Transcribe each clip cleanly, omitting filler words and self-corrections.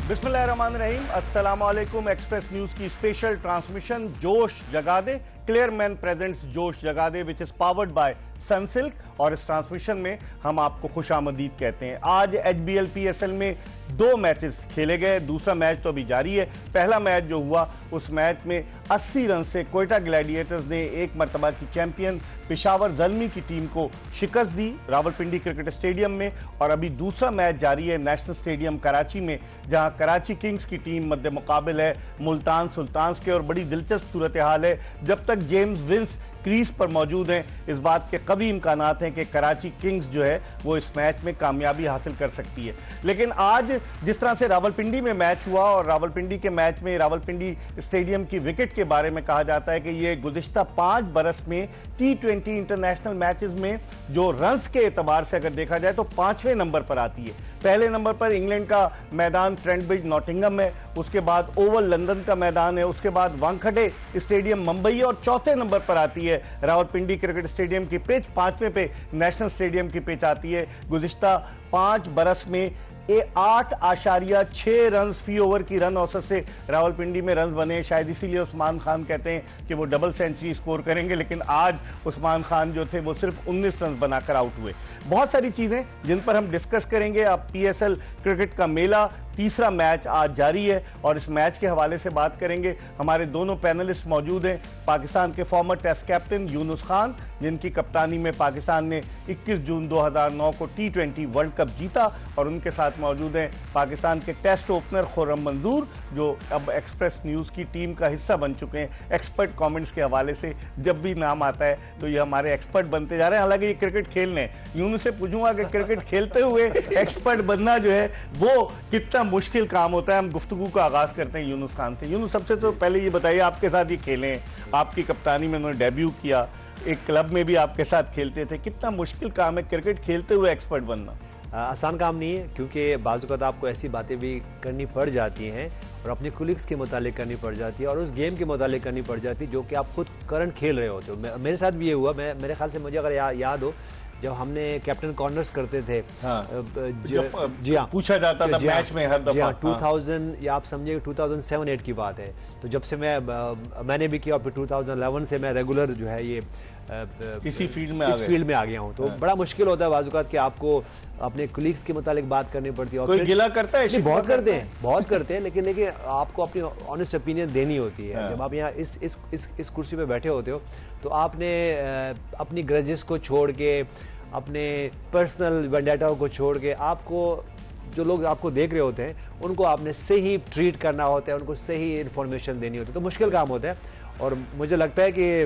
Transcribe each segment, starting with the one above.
बिस्मिल्लाहिर्रहमानिर्रहीम, अस्सलाम वालेकुम। एक्सप्रेस न्यूज की स्पेशल ट्रांसमिशन जोश जगा De, Clear Men presents Josh जगा De, which is powered by Sunsilk. और इस ट्रांसमिशन में हम आपको खुशामदीद कहते हैं। आज HBL PSL में 2 मैचेस खेले गए, दूसरा मैच तो अभी जारी है। पहला मैच जो हुआ उस मैच में 80 रन से कोयटा ग्लैडिएटर्स ने एक मरतबा की चैंपियन पेशावर ज़ल्मी की टीम को शिकस्त दी रावलपिंडी क्रिकेट स्टेडियम में। और अभी दूसरा मैच जारी है नेशनल स्टेडियम कराची में, जहां कराची किंग्स की टीम मद्दे मुकाबिल है मुल्तान सुल्तान्स के। और बड़ी दिलचस्प सूरत हाल है, जब तक जेम्स विंस क्रीज पर मौजूद हैं इस बात के कभी इम्कानात हैं कि कराची किंग्स जो है वो इस मैच में कामयाबी हासिल कर सकती है। लेकिन आज जिस तरह से रावलपिंडी में मैच हुआ, और रावलपिंडी के मैच में रावलपिंडी स्टेडियम की विकेट के बारे में कहा जाता है कि ये गुज़िश्ता 5 बरस में T20 इंटरनेशनल मैचेस में जो रन्स के एतबार से अगर देखा जाए तो 5वें नंबर पर आती है। पहले नंबर पर इंग्लैंड का मैदान ट्रेंट ब्रिज नॉटिंघम है, उसके बाद ओवल लंदन का मैदान है, उसके बाद वानखेड़े स्टेडियम मुंबई, और चौथे नंबर पर आती है रावलपिंडी क्रिकेट स्टेडियम की पिच। 5वें पे नेशनल स्टेडियम की पिच आती है। गुज़िश्ता 5 बरस में 8.6 रन फी ओवर की रन औसत से रावलपिंडी में रन बने। शायद इसीलिए उस्मान खान कहते हैं कि वो डबल सेंचुरी स्कोर करेंगे, लेकिन आज उस्मान खान जो थे वो सिर्फ 19 रन बनाकर आउट हुए। बहुत सारी चीजें जिन पर हम डिस्कस करेंगे। अब PSL क्रिकेट का मेला तीसरा मैच आज जारी है और इस मैच के हवाले से बात करेंगे। हमारे दोनों पैनलिस्ट मौजूद हैं। पाकिस्तान के former test captain Younis Khan, जिनकी कप्तानी में पाकिस्तान ने 21 जून 2009 को T20 वर्ल्ड कप जीता, और उनके साथ मौजूद हैं पाकिस्तान के टेस्ट ओपनर खुर्रम मंजूर, जो अब एक्सप्रेस न्यूज़ की टीम का हिस्सा बन चुके हैं। एक्सपर्ट कमेंट्स के हवाले से जब भी नाम आता है तो ये हमारे एक्सपर्ट बनते जा रहे हैं। हालांकि ये क्रिकेट खेलने हैं, यूनुस से पूछूंगा कि क्रिकेट खेलते हुए एक्सपर्ट बनना जो है वो कितना मुश्किल काम होता है। हम गुफ्तगू का आगाज करते हैं यूनुस खान से। यूनुस, सबसे तो पहले ये बताइए, आपके साथ ये खेले हैं, आपकी कप्तानी में उन्होंने डेब्यू किया, एक क्लब में भी आपके साथ खेलते थे, कितना मुश्किल काम है क्रिकेट खेलते हुए एक्सपर्ट बनना? आसान काम नहीं है, क्योंकि बाज़ आपको ऐसी बातें भी करनी पड़ जाती हैं और अपने कुलीग्स के मुतालिक करनी पड़ जाती है और उस गेम के मुतालिक करनी पड़ जाती है जो कि आप खुद करंट खेल रहे होते हो। मेरे साथ भी ये हुआ। मेरे ख्याल से, मुझे अगर याद हो, जब हमने कैप्टन कॉर्नर्स करते थे, जी हाँ, पूछा जाता था मैच में हर दफा। 2000 या आप समझिए 2007-8 की बात है। तो जब से मैंने भी किया, फिर 2011 से मैं रेगुलर जो है ये इसी फील्ड में आ गया हूँ। तो बड़ा मुश्किल होता है बाज़ कि आपको अपने कोलीग्स के मुतालिक बात करनी पड़ती है। कोई गिला करता है? बहुत करते हैं, लेकिन आपको अपनी ऑनेस्ट ओपिनियन देनी होती है। जब आप यहाँ इस कुर्सी पे बैठे होते हो तो आपने अपनी ग्रजेस को छोड़ के, अपने पर्सनल वेंडेटा को छोड़ के, आपको जो लोग आपको देख रहे होते हैं उनको आपने सही ट्रीट करना होता है, उनको सही इन्फॉर्मेशन देनी होती है। तो मुश्किल काम होता है और मुझे लगता है कि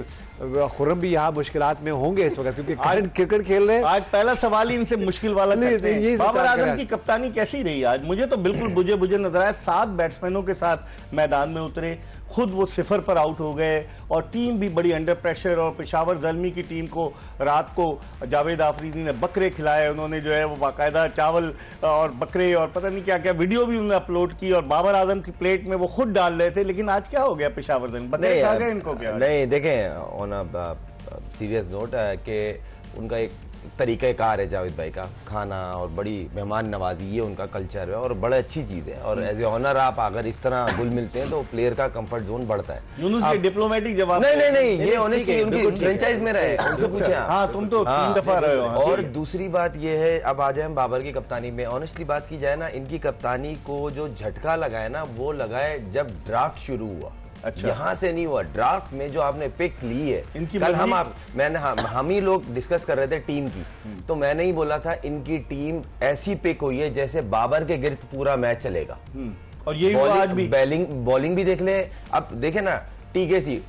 खुर्रम भी यहाँ मुश्किलात में होंगे इस वक्त, क्योंकि क्रिकेट खेल रहे हैं। आज पहला सवाल ही इनसे मुश्किल वाला करते हैं। बाबर आजम की कप्तानी कैसी रही आज? मुझे तो बिल्कुल बुझे नजर आया। 7 बैट्समैनों के साथ मैदान में उतरे, खुद वो 0 पर आउट हो गए, और टीम भी बड़ी अंडर प्रेशर। और पेशावर ज़ल्मी की टीम को रात को जावेद आफरीदी ने बकरे खिलाए। उन्होंने जो है वो बाकायदा चावल और बकरे और पता नहीं क्या क्या वीडियो भी उन्होंने अपलोड की, और बाबर आजम की प्लेट में वो खुद डाल रहे थे। लेकिन आज क्या हो गया पेशावर ज़ल्मी? बताइए इनको क्या? नहीं, देखें, ऑन सीरियस नोट है कि उनका एक तरीक़ाकार है जावेद भाई का, खाना और बड़ी मेहमान नवाजी, ये उनका कल्चर है और बड़ा अच्छी चीज़ है। और एज ए ऑनर आप अगर इस तरह गुल मिलते हैं तो प्लेयर का कंफर्ट जोन बढ़ता है। यूनुस के डिप्लोमेटिक जवाब नहीं, ये ऑनेस्टली उनकी फ्रेंचाइज में रहे, उनसे पूछे। हाँ, तुम तो 3 दफा रहे हो। और दूसरी बात ये है, अब आ जाए हम बाबर की कप्तानी में। ऑनेस्टली बात की जाए ना, इनकी कप्तानी को जो झटका लगाया ना, वो लगाए जब ड्राफ्ट शुरू हुआ। अच्छा, यहाँ से नहीं हुआ। ड्राफ्ट में जो आपने पिक ली है, इनकी कल हम ही लोग डिस्कस कर रहे थे टीम की, तो मैंने ही बोला था इनकी टीम ऐसी पिक हुई है जैसे बाबर के गिर्द पूरा मैच चलेगा। और यही हुआ आज भी। बॉलिंग भी देख ले। अब देखे ना TKC,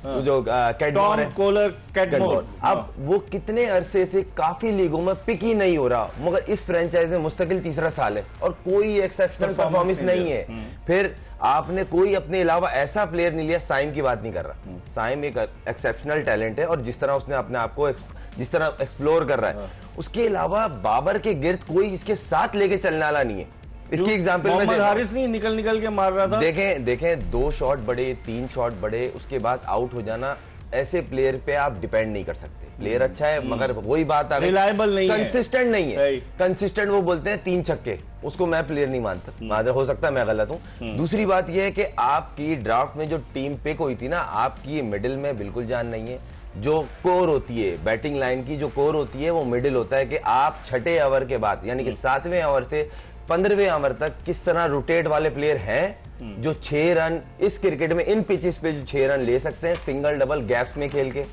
जो कैटमोर, अब वो कितने अरसे से काफी लीगों में पिक ही नहीं हो रहा, मगर इस फ्रेंचाइज में मुस्तकिल तीसरा साल है और कोई एक्सेप्शनल परफॉर्मेंस नहीं है। फिर आपने कोई अपने अलावा ऐसा प्लेयर नहीं लिया। साइम की बात नहीं कर रहा, साइम एक एक्सेप्शनल टैलेंट है और जिस तरह उसने अपने आप को जिस तरह एक्सप्लोर कर रहा है, उसके अलावा बाबर के गिर्द कोई इसके साथ लेके चलने वाला नहीं है। इसकी एग्जांपल में मोहम्मद हारिस नहीं निकल के मार रहा था। देखें 2 शॉट बड़े, 3 शॉट बड़े, उसके बाद आउट हो जाना ऐसे प्लेयर पे आप डिपेंड नहीं कर सकते। प्लेयर अच्छा है मगर वही बात आ गई, रिलायबल नहीं है, कंसिस्टेंट नहीं है। कंसिस्टेंट वो बोलते हैं 3 छक्के, उसको मैं प्लेयर नहीं मानता। हो सकता है मैं गलत हूं। दूसरी बात यह है कि आपकी ड्राफ्ट में जो टीम पिक हुई थी ना, आपकी मिडिल में बिल्कुल जान नहीं है। जो कोर होती है बैटिंग लाइन की, जो कोर होती है वो मिडिल होता है कि आप छठे ओवर के बाद यानी कि 7वें ओवर से 15वें ओवर तक किस तरह रोटेट वाले प्लेयर हैं जो 6 रन इस क्रिकेट में इन पिचेस पे जो 6 रन ले सकते हैं सिंगल डबल गैप्स में खेल के।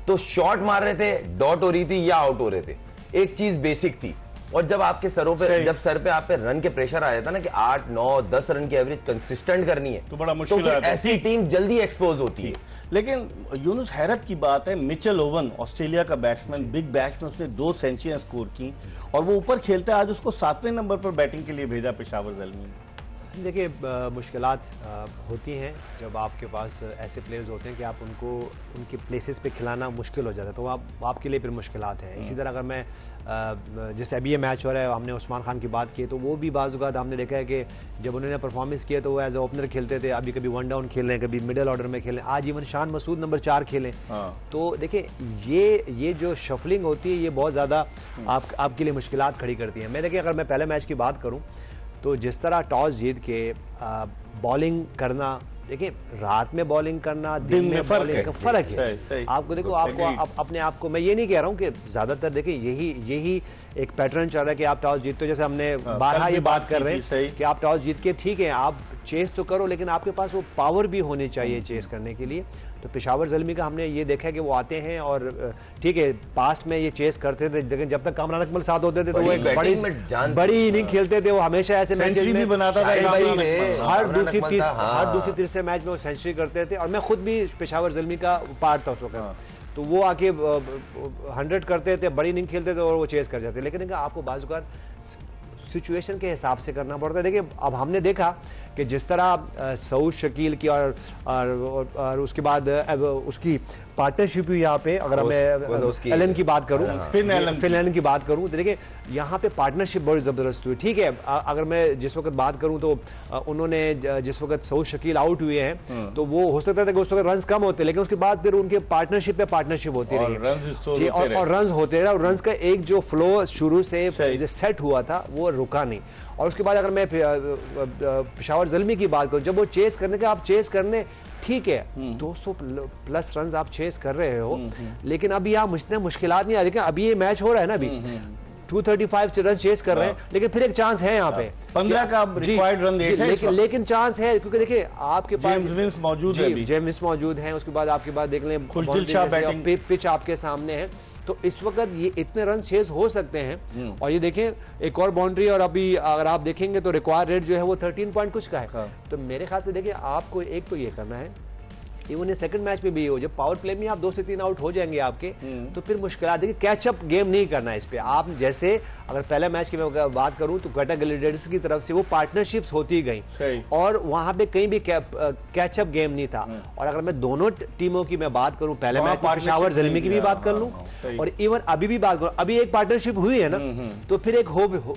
तो शॉट मार रहे थे, डॉट हो रही थी या आउट हो रहे थे, एक चीज बेसिक थी। और जब आपके सरों पे जब सर पे आप पे रन के प्रेशर आ जाता ना कि 8, 9, 10 रन की एवरेज कंसिस्टेंट करनी है तो बड़ा मुश्किल है। ऐसी टीम जल्दी एक्सपोज होती है। लेकिन यूनुस हैरत की बात है, मिचेल ओवन ऑस्ट्रेलिया का बैट्समैन, बिग बैश में उसने 2 सेंचुरियां स्कोर की और वो ऊपर खेलता है। आज उसको 7वें नंबर पर बैटिंग के लिए भेजा पेशावर ज़ल्मी ने। देखिए मुश्किलात होती हैं जब आपके पास ऐसे प्लेयर्स होते हैं कि आप उनको उनके प्लेसेस पे खिलाना मुश्किल हो जाता है, तो आपके लिए फिर मुश्किलात हैं। इसी तरह अगर मैं जैसे अभी ये मैच हो रहा है, हमने उस्मान खान की बात की, तो वो भी बाज़-औक़ात हमने देखा है कि जब उन्होंने परफॉर्मेंस किया तो वो एज ए ओपनर खेलते थे, अभी कभी वन डाउन खेल रहे हैं, कभी मिडिल ऑर्डर में खेलें, आज इवन शान मसूद नंबर 4 खेलें। तो देखिए ये जो शफलिंग होती है ये बहुत ज़्यादा आपके लिए मुश्किलात खड़ी करती हैं। मैं देखिए अगर मैं पहले मैच की बात करूँ तो जिस तरह टॉस जीत के बॉलिंग करना, देखिए रात में बॉलिंग करना दिन में बॉलिंग का फर्क है। आपको देखो आपको अपने आप को, मैं ये नहीं कह रहा हूँ कि ज्यादातर देखिए यही एक पैटर्न चल रहा है कि आप टॉस जीतते हो। जैसे हमने 12 ये बात कर रहे हैं कि आप टॉस जीत के ठीक है आप चेस तो करो, लेकिन आपके पास वो पावर भी होनी चाहिए चेस करने के लिए। तो पेशावर ज़ल्मी का हमने ये देखा कि वो आते हैं और ठीक है पास्ट में ये चेस करते थे, लेकिन जब तक कामरान अकमल साथ होते थे तो वो एक बड़ी इनिंग खेलते थे। वो हमेशा ऐसे मैचेस में बनाता था, हर दूसरी तीसरे मैच में वो सेंचुरी करते थे। और मैं खुद भी पेशावर ज़ल्मी का पार्ट था उस वक्त। तो वो आके 100 करते थे, बड़ी इनिंग खेलते थे और वो चेस कर जाते। लेकिन आपको बाज़-औक़ात सिचुएशन के हिसाब से करना पड़ता है। देखिए अब हमने देखा कि जिस तरह सऊद शकील की और उसके बाद उसकी पार्टनरशिप हुई यहाँ पे, अगर मैं एलन की बात करूँ, फिन एलन की बात करूँ, तो देखिए यहाँ पे पार्टनरशिप बड़ी ज़बरदस्त हुई। ठीक है अगर मैं जिस वक्त बात करूँ तो उन्होंने जिस वक्त सऊद शकील आउट हुए हैं तो वो हो सकता था कि उस वक्त रन्स कम होते, लेकिन उसके बाद फिर उनके पार्टनरशिप पे पार्टनरशिप होती रही और रन्स होते रहे। और रन्स का एक जो फ्लो शुरू से सेट हुआ था वो रुका नहीं। और उसके बाद अगर मैं पेशावर ज़ल्मी की बात करूं, जब वो चेस करने का आप चेस करने ठीक है 200 प्लस रन आप चेस कर रहे हो, लेकिन अभी यहाँ मुश्किलात नहीं आ रही। अभी ये मैच हो रहा है ना, अभी 235 रन चेस कर रहे हैं, लेकिन फिर एक चांस है यहाँ पे 15 का रिक्वायर्ड रन रेट है, लेकिन चांस है क्योंकि देखिए आपके पास जेम्स मौजूद है, जेम्स मौजूद हैं। उसके बाद आपके पास देख लें पिच आपके सामने है, तो इस वक्त ये इतने रन चेज हो सकते हैं। और ये देखें एक और बाउंड्री, और अभी अगर आप देखेंगे तो रिक्वायर्ड रेट जो है वो 13 पॉइंट कुछ का है। तो मेरे ख्याल से देखिए आपको एक तो ये करना है, इवन सेकंड मैच में भी हो, जब पावर प्ले में आप 2 से 3 आउट हो जाएंगे आपके, तो फिर मुश्किल देखिए कैचअप गेम नहीं करना है इस पे। आप जैसे अगर पहले मैच की मैं बात करूं तो क्वेटा ग्लैडिएटर्स की तरफ से वो पार्टनरशिप्स होती गई और वहां पे कहीं भी कैचअप गेम नहीं था। और अगर मैं दोनों टीमों की मैं बात करूं, पहले मैच में पेशावर ज़ल्मी की भी बात कर लूं और इवन अभी भी बात करूं, अभी एक पार्टनरशिप हुई है ना, तो फिर एक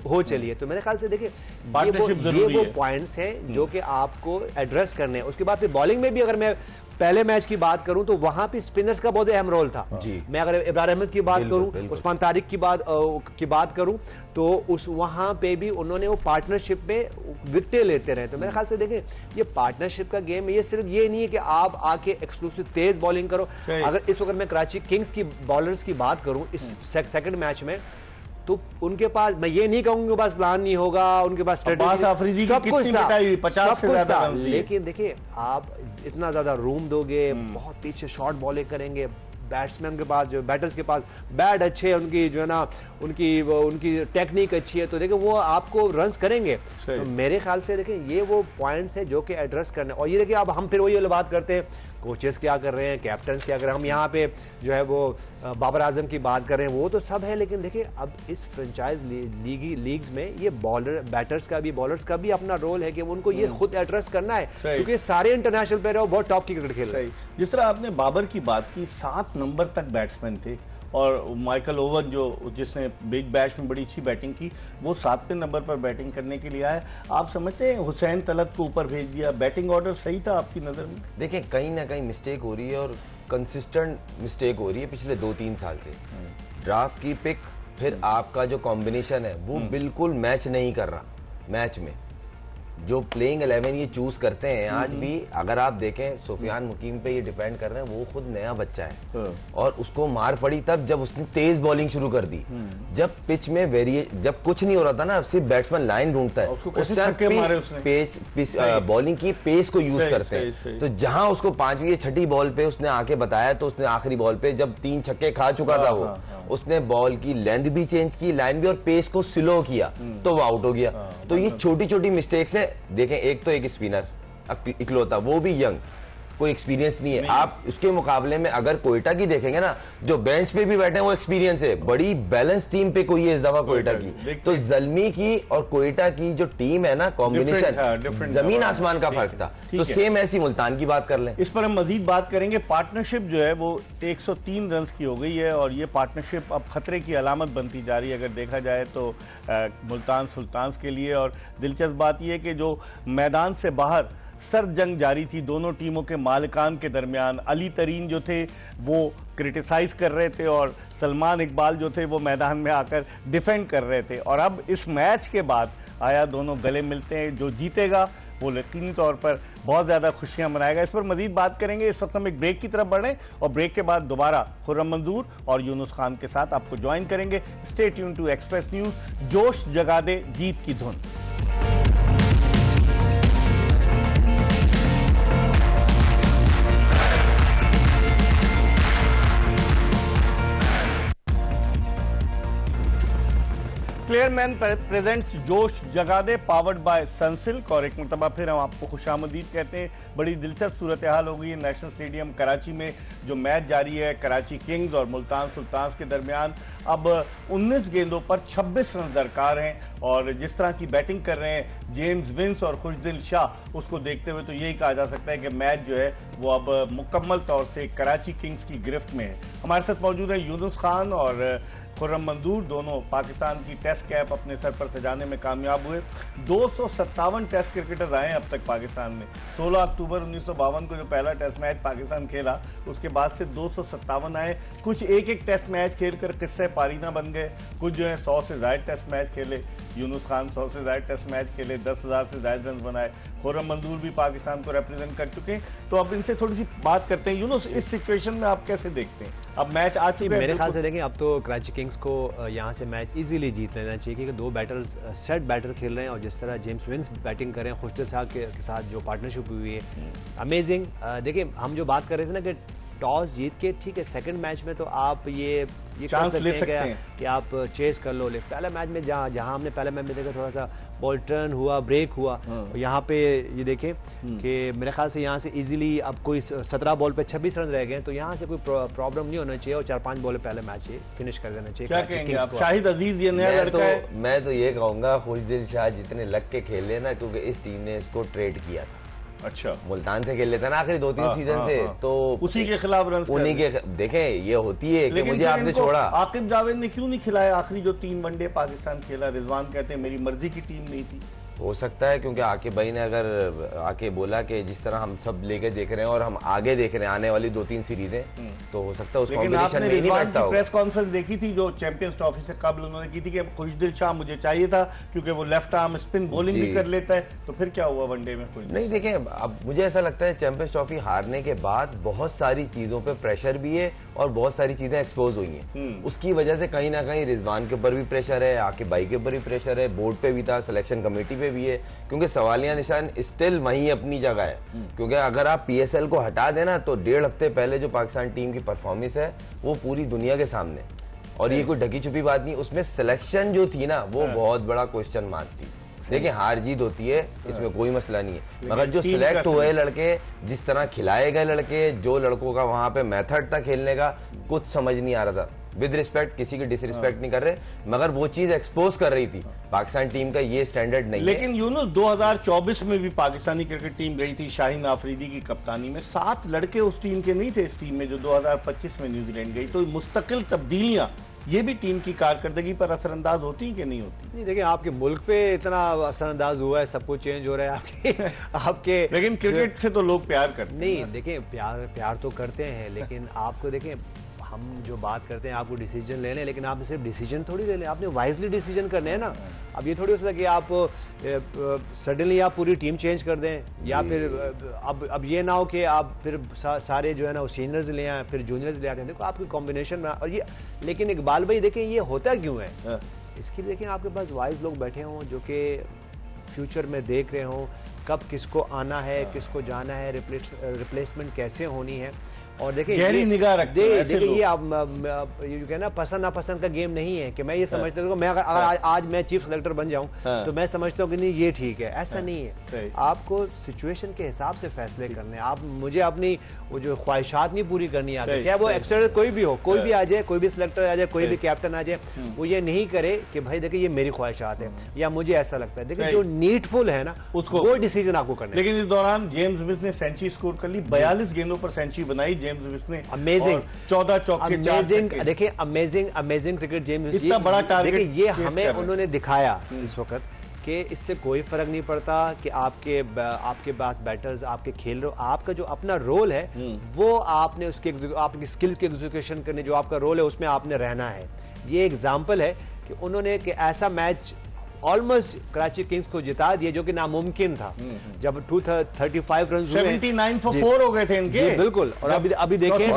हो चलिए। तो मेरे ख्याल से देखिए ये वो पॉइंट्स हैं जो कि आपको एड्रेस करने हैं। उसके बाद फिर बॉलिंग में भी अगर मैं पहले मैच की बात करूं तो वहां पे स्पिनर्स का बहुत अहम रोल था। मैं अगर इब्रार अहमद की बात करूं, उस्मान तारिक की बात करूं, तो उस वहां पे भी उन्होंने वो पार्टनरशिप में विकेटें लेते रहे। तो मेरे ख्याल से देखें ये पार्टनरशिप का गेम है, ये सिर्फ ये नहीं है कि आप आके एक्सक्लूसिव तेज बॉलिंग करो। अगर इस वक्त मैं कराची किंग्स की बॉलर्स की बात करूं इस सेकंड मैच में, तो उनके पास, मैं ये नहीं कहूंगा उनके पास प्लान नहीं होगा, उनके पास सब कुछ था, लेकिन देखिए आप इतना ज्यादा रूम दोगे, बहुत पीछे शॉर्ट बॉलिंग करेंगे, बैट्समैन के पास जो बैटर्स के पास बैट अच्छे हैं, उनकी जो है ना उनकी टेक्निक अच्छी है, तो देखिए वो आपको रन्स करेंगे। तो मेरे ख्याल से देखिए ये वो पॉइंट्स है जो कि एड्रेस करने। और ये देखिए अब हम फिर वही वाली बात करते हैं, कोचेस क्या कर रहे हैं, कैप्टन क्या कर रहे हैं, हम यहाँ पे जो है वो बाबर आजम की बात कर रहे हैं, वो तो सब है, लेकिन देखिए अब इस फ्रेंचाइज लीग्स में ये बैटर्स का भी बॉलर्स का भी अपना रोल है कि उनको ये खुद एड्रेस करना है, क्योंकि सारे इंटरनेशनल प्लेयर बहुत टॉप की क्रिकेट खेल रहे हैं। जिस तरह आपने बाबर की बात की, 7 नंबर तक बैट्समैन थे, और माइकल ओवन जो जिसने बिग बैश में बड़ी अच्छी बैटिंग की, वो 7वें नंबर पर बैटिंग करने के लिए आए। आप समझते हैं हुसैन तलत को ऊपर भेज दिया, बैटिंग ऑर्डर सही था आपकी नज़र में? देखिए कहीं ना कहीं मिस्टेक हो रही है और कंसिस्टेंट मिस्टेक हो रही है पिछले 2-3 साल से। ड्राफ्ट की पिक, फिर आपका जो कॉम्बिनेशन है वो बिल्कुल मैच नहीं कर रहा। मैच में जो प्लेइंग 11 ये चूज करते हैं, आज भी अगर आप देखें सुफियान मुकीम पे ये डिपेंड कर रहे हैं, वो खुद नया बच्चा है और उसको मार पड़ी तब जब उसने तेज बॉलिंग शुरू कर दी। जब पिच में जब कुछ नहीं हो रहा था ना, सिर्फ बैट्समैन लाइन ढूंढता है, बॉलिंग की पेस को यूज करते हैं। तो जहां उसको 5वीं या 6ठी बॉल पे उसने आके बताया, तो उसने आखिरी बॉल पे जब 3 छक्के खा चुका था वो, उसने बॉल की लेंथ भी चेंज की, लाइन भी, और पेस को स्लो किया, तो वो आउट हो गया। तो ये छोटी छोटी मिस्टेक्स है। देखें एक तो एक स्पिनर इकलौता, वो भी यंग, कोई एक्सपीरियंस नहीं है। आप उसके मुकाबले में अगर कोयटा की देखेंगे ना, जो बेंच पे भी बैठे हैं वो एक्सपीरियंस है। बड़ी बैलेंस टीम पे कोई है इस दफा कोयटा की। तो जल्मी की और कोयटा की जो टीम है ना, कॉम्बिनेशन जमीन आसमान का फर्क था। तो सेम ऐसी मुल्तान की बात कर लें, इस पर हम मजीद बात करेंगे। पार्टनरशिप जो है वो 103 रन की हो गई है और ये पार्टनरशिप अब खतरे की अलामत बनती जा रही है अगर देखा जाए तो मुल्तान सुल्तान्स के लिए। और दिलचस्प बात यह है कि जो मैदान से बाहर सर्द जंग जारी थी दोनों टीमों के मालिकान के दरमियान, अली तरीन जो थे वो क्रिटिसाइज कर रहे थे और सलमान इकबाल जो थे वो मैदान में आकर डिफेंड कर रहे थे। और अब इस मैच के बाद आया दोनों गले मिलते हैं, जो जीतेगा वो यकीनी तौर पर बहुत ज़्यादा खुशियां मनाएगा। इस पर मजीद बात करेंगे। इस वक्त हम एक ब्रेक की तरफ बढ़ें और ब्रेक के बाद दोबारा खुर्रम मंजूर और यूनुस खान के साथ आपको ज्वाइन करेंगे। Stay tune to Express News. जोश जगा दे जीत की धुन। क्लियर मैन प्रेजेंट्स जोश जगा दे, पावर्ड बाय सनसिल्क। और एक मरतबा फिर हम आपको खुशामदीद कहते हैं। बड़ी दिलचस्प सूरत हाल हो गई है नेशनल स्टेडियम कराची में। जो मैच जारी है कराची किंग्स और मुल्तान सुल्तान्स के दरमियान, अब 19 गेंदों पर 26 रन दरकार हैं और जिस तरह की बैटिंग कर रहे हैं जेम्स विंस और खुशदिल शाह, उसको देखते हुए तो यही कहा जा सकता है कि मैच जो है वो अब मुकम्मल तौर से कराची किंग्स की गिरफ्त में है। हमारे साथ मौजूद है यूनुस खान और खुर्रम मंजूर, दोनों पाकिस्तान की टेस्ट कैप अपने सर पर सजाने में कामयाब हुए। 257 टेस्ट क्रिकेटर्स आए हैं अब तक पाकिस्तान में। 16 अक्टूबर 1952 को जो पहला टेस्ट मैच पाकिस्तान खेला, उसके बाद से 257 आए। कुछ एक टेस्ट मैच खेलकर किस्से पारीना बन गए, कुछ जो है 100 से ज्यादा टेस्ट मैच खेले। यूनुस खान 100 से ज्यादा टेस्ट मैच खेले, 10,000 से ज्यादा रन बनाए। खुर्रम मंजूर भी पाकिस्तान को रिप्रेजेंट कर चुके हैं। तो अब इनसे थोड़ी सी बात करते हैं। यूनुस, इस सिचुएशन में आप कैसे देखते हैं? अब मैच आ चुके हैं। मेरे ख्याल से देखें अब तो कराची किंग्स को यहाँ से मैच इजीली जीत लेना चाहिए, क्योंकि 2 बैटर्स सेट बैटर खेल रहे हैं और जिस तरह जेम्स विंस बैटिंग कर रहे हैं, खुशदिल साहब के साथ जो पार्टनरशिप हुई है, अमेजिंग। देखिए हम जो बात कर रहे थे ना कि टॉस जीत के, ठीक है, सेकंड मैच में तो आप ये चांस ले सकते हैं कि आप चेस कर लो। पहले मैच में जहां हमने पहले मैच में देखा थोड़ा सा बॉल टर्न हुआ, ब्रेक हुआ, यहाँ पे ये देखें कि मेरे ख्याल से यहाँ से इजीली अब कोई 17 बॉल पे 26 रन रह गए, तो यहाँ से कोई प्रॉब्लम नहीं होना चाहिए और 4-5 बॉल पहले मैच फिनिश कर देना चाहिए। क्या कहेंगे आप? शाहिद अजीज ये नया लड़का है। मैं तो ये कहूंगा खुशदिल शाह जितने लग के खेले ना, क्योंकि इस टीम ने इसको ट्रेड किया था। अच्छा, मुल्तान से खेल लेता ना आखिरी 2-3 सीजन से, तो उसी के खिलाफ रन, उन्हीं के देखें ये होती है कि मुझे आपने छोड़ा। आकिब जावेद ने क्यों नहीं खिलाया आखिरी जो 3 वनडे पाकिस्तान खेला? रिजवान कहते हैं मेरी मर्जी की टीम नहीं थी। हो सकता है क्योंकि आकिब भाई ने अगर आके बोला कि जिस तरह हम सब लेके देख रहे हैं और हम आगे देख रहे हैं आने वाली 2-3 सीरीजें, तो हो सकता है उस कॉम्बिनेशन में नहीं बैठता होगा। प्रेस कॉन्फ्रेंस देखी थी जो चैंपियंस ट्रॉफी से कबल उन्होंने की थी कि खुशदिल शाह मुझे चाहिए था क्योंकि वो लेफ्ट आर्म स्पिन बॉलिंग भी कर लेता है, तो फिर क्या हुआ वनडे में? कुछ नहीं, देखें अब मुझे ऐसा लगता है चैंपियंस ट्रॉफी हारने के बाद बहुत सारी चीजों पे प्रेशर भी है और बहुत सारी चीजें एक्सपोज हुई हैं। उसकी वजह से कहीं ना कहीं रिजवान के ऊपर भी प्रेशर है, आकिब भाई के ऊपर भी प्रेशर है, बोर्ड पे भी था, सिलेक्शन कमेटी पे भी है, क्योंकि सवालिया निशान स्टिल वहीं अपनी जगह है। क्योंकि अगर आप पीएसएल को हटा देना तो 1.5 हफ्ते पहले जो पाकिस्तान टीम की परफॉर्मेंस है वो पूरी दुनिया के सामने, और ये कोई ढकी छुपी बात नहीं। उसमें सिलेक्शन जो थी ना वो बहुत बड़ा क्वेश्चन मार्क थी। देखिए हार जीत होती है, इसमें कोई मसला नहीं है, मगर जो सिलेक्ट हुए लड़के, जिस तरह खिलाए गए लड़के, जो लड़कों का वहां पे मेथड था खेलने का, कुछ समझ नहीं आ रहा था। विद रिस्पेक्ट, किसी की डिसरिस्पेक्ट नहीं कर रहे, मगर वो चीज एक्सपोज कर रही थी पाकिस्तान टीम का ये स्टैंडर्ड नहीं है। लेकिन यूनुस 2024 में भी पाकिस्तानी क्रिकेट टीम गई थी शाहीन आफरीदी की कप्तानी में, 7 लड़के उस टीम के नहीं थे इस टीम में जो 2025 में न्यूजीलैंड गई। तो मुस्तकिल तब्दीलियां ये भी टीम की कारकर्दगी पर असरअंदाज होती कि नहीं होती? नहीं, देखिए आपके मुल्क पे इतना असरअंदाज हुआ है, सब कुछ चेंज हो रहा है आपके लेकिन क्रिकेट से तो लोग प्यार करते हैं। नहीं, देखिए प्यार तो करते हैं, लेकिन आपको देखिए हम जो बात करते हैं आपको डिसीजन लेने हैं, लेकिन आप सिर्फ डिसीजन थोड़ी ले लें, आपने वाइजली डिसीजन करने हैं ना। अब ये थोड़ी हो सकता कि आप सडनली आप पूरी टीम चेंज कर दें, या फिर अब ये ना हो कि आप फिर सारे जो है ना वो सीनियर्स ले आए फिर जूनियर्स ले आते हैं। देखो आपकी कॉम्बिनेशन में और ये, लेकिन इकबाल भाई देखिए ये होता क्यों है, इसके लिए देखिए आपके पास वाइज लोग बैठे हों जो कि फ्यूचर में देख रहे हों कब किसको आना है, किसको जाना है, रिप्लेसमेंट कैसे होनी है। और देखिए गहरी निगाह रखते हैं देखिए ये आप ये जो कहना पसंद नापसंद का गेम नहीं है कि मैं ये समझता हूँ मैं अगर आज मैं चीफ सेलेक्टर बन जाऊं तो मैं समझता हूँ कि नहीं ये ठीक है, ऐसा नहीं है। आपको सिचुएशन के हिसाब से फैसले करने, आप मुझे अपनी वो जो ख्वाहिशात नहीं पूरी करनी आती, चाहे वो एक्सटर्नल कोई भी हो, कोई भी आ जाए, कोई भी सिलेक्टर आ जाए, कोई भी कैप्टन आ जाए, वो ये नहीं करे कि भाई देखिए ये मेरी ख्वाहिशात है या मुझे ऐसा लगता है। देखिए जो नीडफुल है ना उसको वो डिसीजन आपको करना है। लेकिन इस दौरान जेम्स विस ने सेंचुरी स्कोर कर ली, 42 गेंदों पर सेंचुरी बनाई जेम्स विस ने, अमेजिंग 14 चौके, देखिए अमेजिंग क्रिकेट जेम्स इतना बड़ा टारगेट। देखिए ये हमें उन्होंने दिखाया इस वक्त कि इससे कोई फर्क नहीं पड़ता कि आपके पास बैटर्स आपके खेल रहे हो, आपका जो अपना रोल है वो आपने उसके आपकी स्किल के एग्जीक्यूशन करने, जो आपका रोल है उसमें आपने रहना है। ये एग्जांपल है कि उन्होंने कि ऐसा मैच ऑलमोस्ट कराची किंग्स को जिता दिया जो कि नामुमकिन था, जब 235 रन 79 for 4 हो गए थे इनके, बिल्कुल। और अभी देखें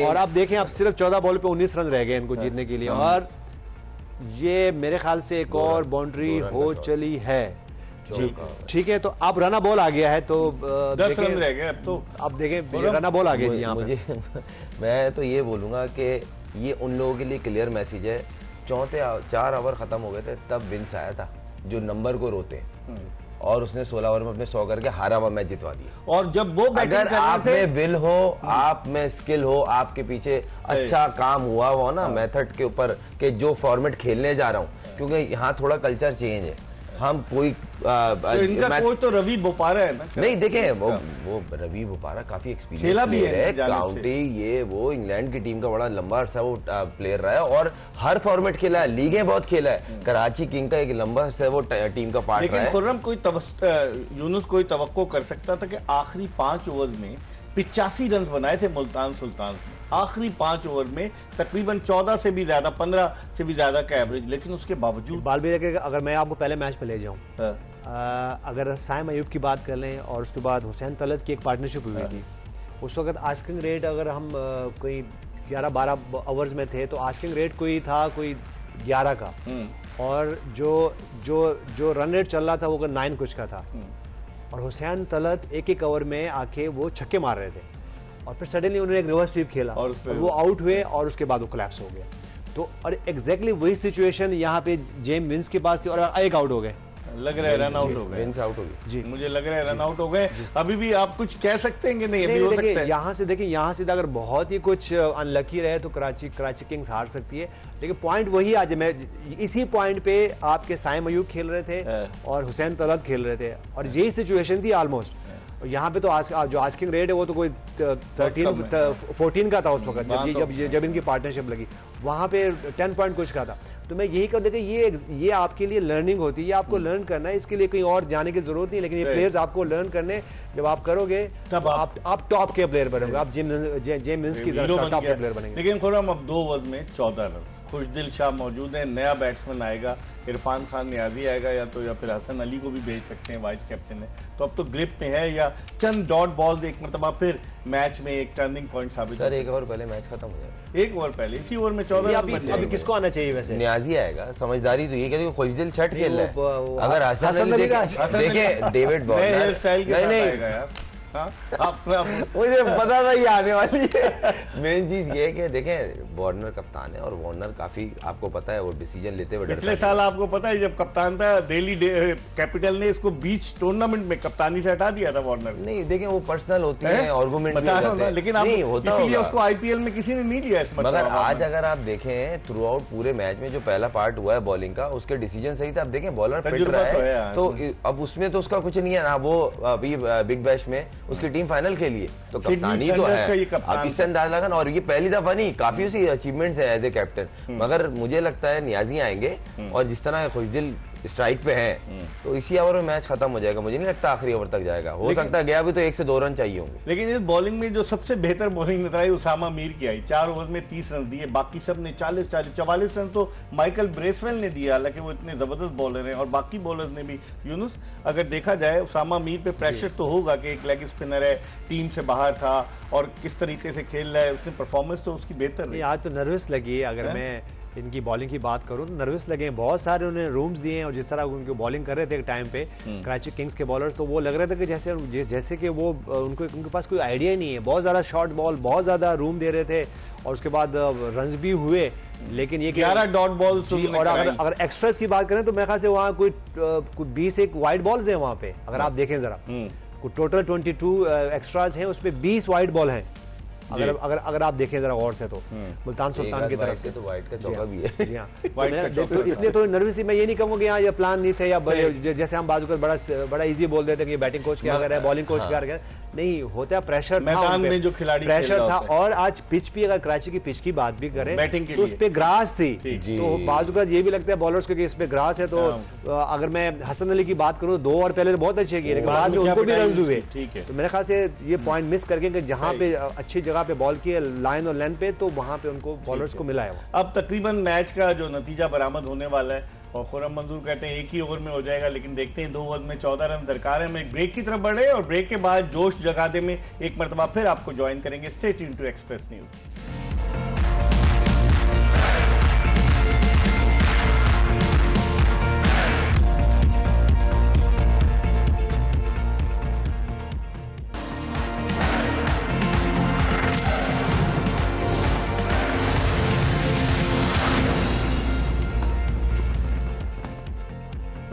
और आप देखें आप सिर्फ 14 बॉल पे 19 रन रह गए इनको जीतने के लिए, और ये मेरे ख्याल से एक और बाउंड्री हो चली है जी। ठीक है, तो अब रना बॉल आ गया है, तो 10 रन रह गए अब तो। अब देखें रना बॉल आ गया जी। यहाँ पे मैं तो ये बोलूंगा कि ये उन लोगों के लिए क्लियर मैसेज है, 4 ओवर खत्म हो गए थे तब विंस आया था जो नंबर को रोते हैं, और उसने 16 ओवर में अपने 100 करके हारा हुआ मैच जितवा दिया। और जब वो अगर आप में विल हो, आप में स्किल हो, आपके पीछे अच्छा काम हुआ हो ना मेथड के ऊपर कि जो फॉर्मेट खेलने जा रहा हूँ, क्योंकि यहाँ थोड़ा कल्चर चेंज है, हम कोई इनका कोच तो रवि बोपारा है ना। नहीं देखें वो रवि बोपारा काफी एक्सपीरियंस प्लेयर है, काउंटी ये वो इंग्लैंड की टीम का बड़ा लंबा अरसा वो प्लेयर रहा है और हर फॉर्मेट खेला है, लीगें बहुत खेला है, कराची किंग का एक लंबा अरसा वो टीम का पार्ट रहा है। लेकिन खुर्रम यूनुस कोई तवक्को कर सकता था कि आखिरी 5 ओवर में 85 रन बनाए थे मुल्तान सुल्तान ने, आखिरी 5 ओवर में तकरीबन 14 से भी ज्यादा, 15 से भी ज्यादा का एवरेज, लेकिन उसके बावजूद बाल भी अगर मैं आपको पहले मैच पे ले जाऊं, अगर साइम अयूब की बात कर लें और उसके बाद हुसैन तलत की एक पार्टनरशिप हुई थी, उस वक्त आस्किंग रेट अगर हम कोई 11-12 ओवर्स में थे तो आस्किंग रेट कोई था कोई 11 का, और जो रन रेट चल रहा था वो 9 कुछ का था, और हुसैन तलत एक ओवर में आके वो छक्के मार रहे थे, और फिर सडनली उन्होंने एक रिवर्स स्वीप खेला और वो आउट हुए और उसके बाद वो कोलैप्स हो गया। तो और एग्जैक्टली वही सिचुएशन यहाँ पे जेम विंस के पास थी और एक आउट हो गए, लग रहा है रन आउट हो गए, विंस आउट हो गए जी, मुझे लग रहा है रन आउट हो गए। अभी भी आप कुछ कह सकते हैं कि नहीं? अभी हो सकता है यहाँ से देखिए, यहाँ से अगर बहुत ही कुछ अनलकी रहे तो कराची किंग्स हार सकती है, लेकिन पॉइंट वही आज मैं इसी पॉइंट पे आपके साइम अयूब खेल रहे थे और हुसैन तलत खेल रहे थे, और यही सिचुएशन थी ऑलमोस्ट। यहाँ पे तो जो आस्किंग रेट है वो तो कोई 14 का था उस वक्त जब इनकी पार्टनरशिप लगी, वहाँ पे 10 पॉइंट कुछ का था। तो मैं यही कहता कि ये आपके लिए लर्निंग होती है, ये आपको लर्न करना है, इसके लिए कहीं और जाने की जरूरत नहीं, लेकिन ये प्लेयर्स आपको लर्न करने जब आप करोगे तब आप टॉप के प्लेयर बनेंगे, आप जेम्स की तरह टॉप के प्लेयर बनेंगे। लेकिन खुर्रम अब 2 ओवर में 14 रन, खुशदिल शाह मौजूद है, नया बैट्समैन आएगा, इरफान खान नियाजी आएगा या फिर हसन अली को भी भेज सकते हैं, वाइस कैप्टन है, तो अब तो ग्रिप में है, या चंद डॉट बॉल्स एक मरतबा फिर मैच में एक टर्निंग पॉइंट साबित। सर 1 ओवर पहले मैच खत्म हो जाएगा, 1 ओवर पहले, इसी ओवर में 14 अभी किसको आना चाहिए वैसे? नियाजी आएगा, समझदारी तो ये कहते हैं खुशदिल शट खेल रहा है, अगर हसन अली देखे डेविड बॉर्नर मुझे पता था ये आने वाली है। मेन चीज ये है कि देखें वार्नर कप्तान है और वार्नर काफी आपको पता है वो डिसीजन लेते हुए पिछले साल आपको पता है जब कप्तान था दिल्ली कैपिटल ने इसको बीच टूर्नामेंट में कप्तानी से हटा दिया था वार्नर। नहीं देखें वो पर्सनल होती है आर्गुमेंट भी हो जाते हैं, लेकिन इसीलिए उसको आईपीएल में किसी ने नहीं लिया। मगर आज अगर आप देखें थ्रू आउट पूरे मैच में जो पहला पार्ट हुआ है बॉलिंग का उसके डिसीजन सही थे। आप देखें बॉलर पिट रहा है तो अब उसमें तो उसका कुछ नहीं है ना। वो अभी बिग बैश में उसकी टीम फाइनल खेली है तो कप्तानी तो है, अब इससे अंदाजा लगा। और ये पहली दफा नहीं, काफी उसी अचीवमेंट्स है एज ए कैप्टन। मगर मुझे लगता है नियाजी आएंगे और जिस तरह खुशदिल स्ट्राइक पे हैं तो इसी ओवर में मैच खत्म हो जाएगा। मुझे नहीं लगता आखिरी ओवर तक जाएगा, हो सकता है गया भी तो 1 से 2 रन चाहिए होंगे। लेकिन इस बॉलिंग में जो सबसे बेहतर बॉलिंग नजर आई उसामा मीर की आई। 4 ओवर में 30 रन दिए, बाकी सब ने 44 रन तो माइकल ब्रेसवेल ने दिया, हालांकि वो इतने जबरदस्त बॉलर हैं और बाकी बॉलर्स ने भी। यूनुस अगर देखा जाए उसामा मीर पे प्रेशर तो होगा कि एक लेग स्पिनर है, टीम से बाहर था और किस तरीके से खेल रहा है, उसकी परफॉर्मेंस तो उसकी बेहतर रही। आज तो नर्वस लगी है। अगर मैं इनकी बॉलिंग की बात करूं तो नर्वस लगे हैं, बहुत सारे उन्होंने रूम्स दिए हैं और जिस तरह उनकी बॉलिंग कर रहे थे एक टाइम पे कराची किंग्स के बॉलर्स, तो वो लग रहा था कि जैसे कि वो उनके पास कोई आइडिया ही नहीं है। बहुत ज़्यादा शॉर्ट बॉल, बहुत ज़्यादा रूम दे रहे थे और उसके बाद रन्स भी हुए। लेकिन ये 11 डॉट बॉल्स और अगर एक्स्ट्रास की बात करें तो मेरे ख्याल से वहाँ कोई 20 वाइड बॉल्स हैं वहाँ पे। अगर आप देखें जरा टोटल 22 एक्स्ट्रास हैं, उसमें 20 वाइड बॉल हैं। अगर आप देखें जरा गौर से तो मुल्तान सुल्तान की तरफ से तो वाइट का चौका भी है। जी हाँ, तो इसलिए तो नर्वस थी। मैं ये नहीं कहूँगा कि यहाँ ये प्लान नहीं थे या जैसे हम बाजू का बड़ा इजी बोल देते कि बैटिंग कोच क्या कर रहा है, बॉलिंग कोच क्या कर रहा है। नहीं होता, प्रेशर मैदान में जो खिलाड़ी प्रेशर था। और आज पिच भी, अगर कराची की पिच की बात भी करें तो उस पे ग्रास थी, तो बाजू का ये भी लगता है बॉलर्स को कि इस पे ग्रास है। तो अगर मैं हसन अली की बात करूँ 2 ओवर पहले बहुत अच्छे किए, लेकिन बाद में उनको भी रन हुए। तो मेरे ख्याल से ये पॉइंट मिस करके कि जहाँ पे अच्छी जगह पे बॉल किए लाइन और लेंथ पे, तो वहां पे उनको बॉलर्स को मिला है। अब तकरीबन मैच का जो नतीजा बरामद होने वाला है और खुर्रम मंजूर कहते हैं 1 ही ओवर में हो जाएगा, लेकिन देखते हैं 2 ओवर में 14 रन दरकार है। हम एक ब्रेक की तरफ बढ़े और ब्रेक के बाद जोश जगादे में एक मरतबा फिर आपको ज्वाइन करेंगे। Stay tuned to Express News.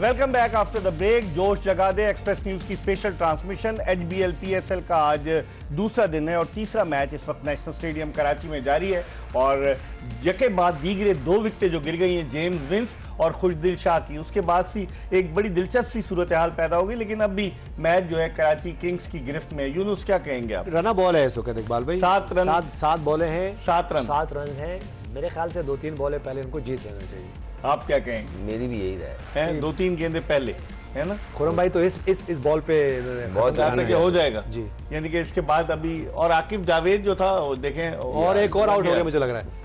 Welcome back after the break. जोश जगा दे एक्सप्रेस न्यूज की स्पेशल ट्रांसमिशन। HBL PSL का आज दूसरा दिन है और तीसरा मैच इस वक्त नेशनल स्टेडियम कराची में जारी है और जके बाद दीगरे 2 विकेटें जो गिर गई हैं जेम्स विंस और खुशदिल शाह की, उसके बाद सी एक बड़ी दिलचस्प सी सूरत हाल पैदा होगी। लेकिन अब भी मैच जो है कराची किंग्स की गिरफ्त में। यूनुस क्या कहेंगे आप? रना बॉल है इस वक्त इकबाल भाई, 7 बॉलें हैं, 7 रन हैं। मेरे ख्याल से 2-3 बॉलें पहले उनको जीत लेना चाहिए। आप क्या कहेंगे? मेरी भी यही राय है, 2-3 गेंदें पहले है ना। खुर्रम भाई तो इस बॉल पे बहुत हो जाएगा जी, यानी कि इसके बाद अभी और आकिब जावेद जो था देखें और एक और आउट हो गया मुझे लग रहा है।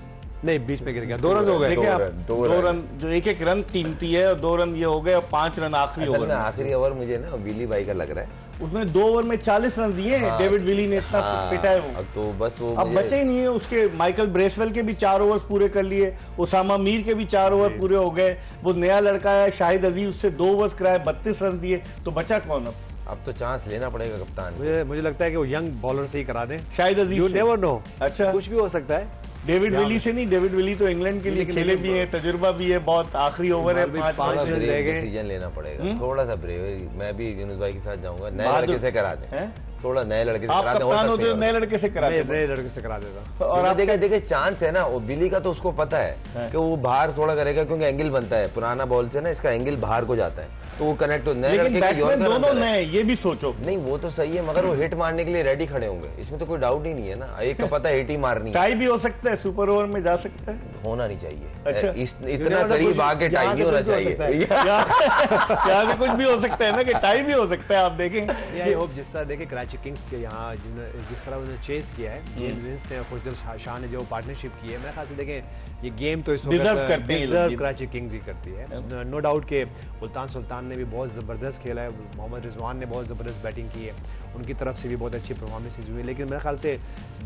नहीं, बीच में गिर गया, 2 रन हो गए। देखिए आप 2 रन जो एक रन कीमती है और 2 रन ये हो गए और 5 रन आखिरी ओवर में। आखिरी ओवर मुझे ना विली भाई का लग रहा है उसने 2 ओवर में 40 रन दिए हैं। डेविड विली ने इतना पिटा है वो। तो बस वो अब बचे ही नहीं है उसके। माइकल ब्रेसवेल के भी 4 ओवर्स पूरे कर लिए, उसामा मीर के भी 4 ओवर पूरे हो गए। वो नया लड़का है शाहिद अजीज, उससे 2 ओवर्स कराए, 32 रन दिए। तो बचा कौन अब तो चांस लेना पड़ेगा कप्तान। मुझे लगता है कि वो यंग बॉलर से ही करा दें शाहिद अजीज। यू नेवर नो, अच्छा कुछ भी हो सकता है। डेविड विली से नहीं, डेविड विली तो इंग्लैंड के लिए खेले भी है, तजुर्बा भी है बहुत। आखिरी ओवर है, 5 रन रह गए। डिसीजन लेना पड़ेगा, थोड़ा सा ब्रेव। मैं भी यूनुस भाई के साथ जाऊंगा, नए लड़के से करा दें, थोड़ा नए लड़के से करा दें। कप्तान होते हो नए लड़के से करा दें, नए लड़के से करा देता। और आप देखिए चांस है ना, वो विली का तो उसको पता है कि वो बाहर थोड़ा करेगा क्योंकि एंगल बनता है पुराना बॉल से ना, इसका एंगल बाहर को जाता है तो वो कनेक्ट हो। नए लड़के दोनों नए, ये भी सोचो। नहीं वो तो सही है, मगर वो हिट मारने के लिए रेडी खड़े होंगे, इसमें तो कोई डाउट ही नहीं है ना। एक का पता है हिट ही मारनी। टाई भी हो सकता है, सुपर ओवर में जा सकता है, होना नहीं चाहिए। अच्छा, इतना करीब आके टाई नहीं होना चाहिए। यहाँ से कुछ भी हो सकता है ना, कि टाई भी हो सकता है। आप देखें होप जिस तरह देखें कराची किंग्स के यहाँ जिस तरह उन्होंने चेस किया है, जेम्स विंस ने खुशदिल शाह ने जो पार्टनरशिप की है, मेरे ख्याल से देखें ये गेम तो इस वक्त डिजर्व कराची किंग्स ही करती है। नो डाउट के मुल्तान सुल्तान ने भी बहुत जबरदस्त खेला है, मोहम्मद रिजवान ने बहुत जबरदस्त बैटिंग की है, उनकी तरफ से भी बहुत अच्छी परफॉर्मेंसेज हुई। लेकिन मेरे ख्याल से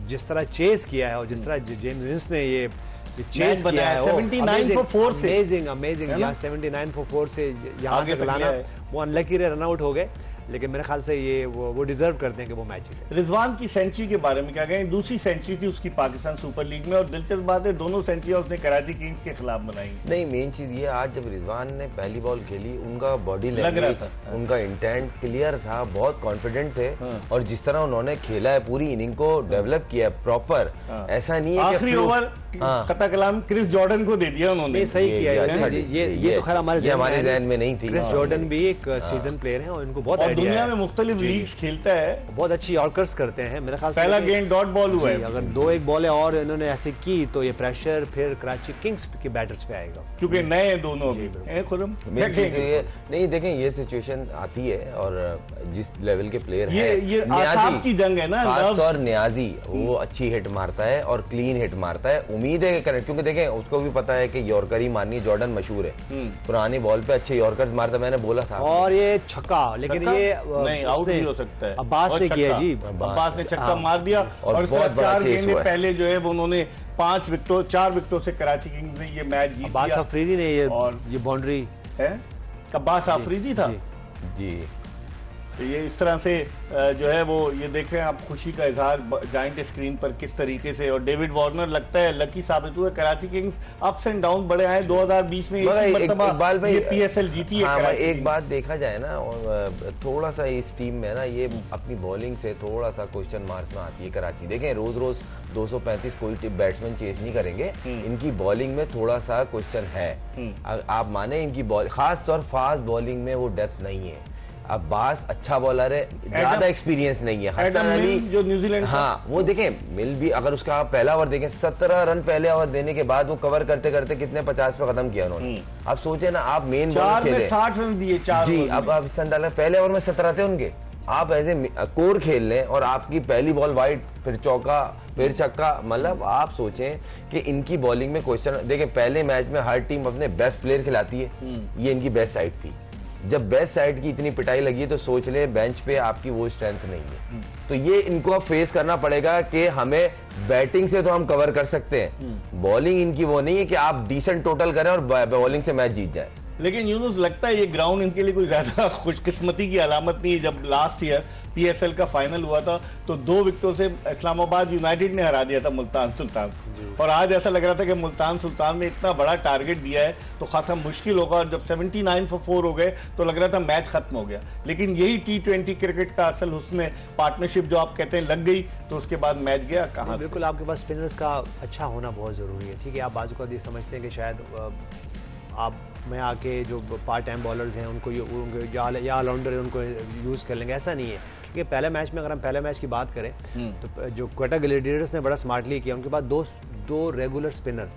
जिस तरह चेस किया है और जिस तरह जेम्स विंस ने ये चेस किया है 79 for 4 से अमेजिंग 79 for 4 से यहाँ तक लाना, वो अनलकी रन आउट हो गए। लेकिन मेरे ख्याल से ये वो डिजर्व करते हैं कि वो मैच जीते। रिजवान की सेंचुरी के बारे में क्या कहें? दूसरी सेंचुरी थी उसकी पाकिस्तान सुपर लीग में, और दिलचस्प बात है दोनों सेंचुरियां उसने कराची किंग्स के खिलाफ बनाई। नहीं, मेन चीज ये, आज जब रिजवान ने पहली बॉल खेली, उनका बॉडी लैंग्वेज, उनका इंटेंट क्लियर था, बहुत कॉन्फिडेंट थे। और जिस तरह उन्होंने खेला है, पूरी इनिंग को डेवलप किया प्रॉपर, ऐसा नहीं है आखिरी ओवर कता कलाम क्रिस जॉर्डन को दे दिया उन्होंने। सही किया। ये तो खैर हमारे जहन में नहीं थी। क्रिस जॉर्डन भी एक सीजन प्लेयर है और इनको बहुत और दुनिया में मुख्तलिफ लीग्स खेलता है, बहुत अच्छी यॉर्कर्स करते हैं। मेरे ख्याल से पहला गेंद डॉट बॉल हुआ है। अगर 2-1 बॉल है और इन्होंने ऐसे की तो ये प्रेशर फिर कराची किंग्स के बैटर्स पे आएगा, क्योंकि नए दोनों खुरम। नहीं, देखें ये सिचुएशन आती है और जिस लेवल के प्लेयर ये आसाब की जंग है ना, और नियाजी वो अच्छी हिट मारता है और क्लीन हिट मारता है। उम्मीद है कि करें, क्योंकि देखें उसको भी पता है कि यॉर्कर ही मारनी। जॉर्डन मशहूर है पुरानी बॉल पे अच्छे यॉर्कर्स मारता, मैंने बोला था। और ये छक्का, लेकिन ये नहीं आउट नहीं हो सकता है। अब्बास ने किया जी, अब्बास ने छक्का मार दिया और बहुत 4 गेंदें पहले जो है वो उन्होंने 4 विकेटों से कराची किंग्स ने ये मैच जीत अब्बास दिया। अफरीदी ने ये बाउंड्री है, अब्बास अफरीदी था जी। तो ये इस तरह से जो है वो ये देख रहे हैं आप, खुशी का इजहार जाइंट स्क्रीन पर किस तरीके से। और डेविड वार्नर लगता है लकी साबित हुआ। Karachi Kings ups and down बड़े आए। 2020 में ये पीएसएल जीती है। एक बात देखा जाए ना, थोड़ा सा इस टीम में ना, ये अपनी बॉलिंग से थोड़ा सा क्वेश्चन मार्क में आती है कराची। देखें रोज 235 कोई बैट्समैन चेस नहीं करेंगे, इनकी बॉलिंग में थोड़ा सा क्वेश्चन है। आप माने इनकी बॉल, खास तौर फास्ट बॉलिंग में वो डेप्थ नहीं है। अब्बास अच्छा बॉलर है, ज्यादा एक्सपीरियंस नहीं है। हसन अली जो न्यूजीलैंड, हाँ वो देखें मिल भी, अगर उसका पहला ओवर देखें 17 रन पहले ओवर देने के बाद वो कवर करते करते कितने 50 पे खत्म किया उन्होंने। आप सोचे ना, आप मेन बॉलर खेले 60 रन दिए 4 जी। अब आप पहले ओवर में 17 थे उनके, आप ऐसे कोर खेल लें और आपकी पहली बॉल वाइड, फिर चौका, फिर छक्का, मतलब आप सोचें कि इनकी बॉलिंग में क्वेश्चन। देखें पहले मैच में हर टीम अपने बेस्ट प्लेयर खिलाती है, ये इनकी बेस्ट साइड थी। जब बेस्ट साइड की इतनी पिटाई लगी है तो सोच ले बेंच पे आपकी वो स्ट्रेंथ नहीं है। तो ये इनको अब फेस करना पड़ेगा कि हमें बैटिंग से तो हम कवर कर सकते हैं, बॉलिंग इनकी वो नहीं है कि आप डिसेंट टोटल करें और बॉलिंग से मैच जीत जाए। लेकिन यूनुस लगता है ये ग्राउंड इनके लिए कोई ज्यादा खुशकिस्मती की अलामत नहीं है। जब लास्ट ईयर पीएसएल का फाइनल हुआ था तो 2 विकेटों से इस्लामाबाद यूनाइटेड ने हरा दिया था मुल्तान सुल्तान, और आज ऐसा लग रहा था कि मुल्तान सुल्तान ने इतना बड़ा टारगेट दिया है तो खासा मुश्किल होगा। और जब 79 for 4 हो गए तो लग रहा था मैच खत्म हो गया। लेकिन यही T20 क्रिकेट का असल हुस्न, पार्टनरशिप जो आप कहते हैं लग गई तो उसके बाद मैच गया कहाँ से। बिल्कुल, आपके पास स्पिनर्स का अच्छा होना बहुत जरूरी है। ठीक है, आप बाजू का ये समझते हैं कि शायद आप में आके जो पार्ट टाइम बॉलर्स हैं उनको या ऑलराउंडर है उनको यूज़ कर लेंगे, ऐसा नहीं है। क्योंकि पहले मैच में, अगर हम पहले मैच की बात करें तो जो क्वेटा ग्लैडिएटर्स ने बड़ा स्मार्टली किया, उनके पास दो रेगुलर स्पिनर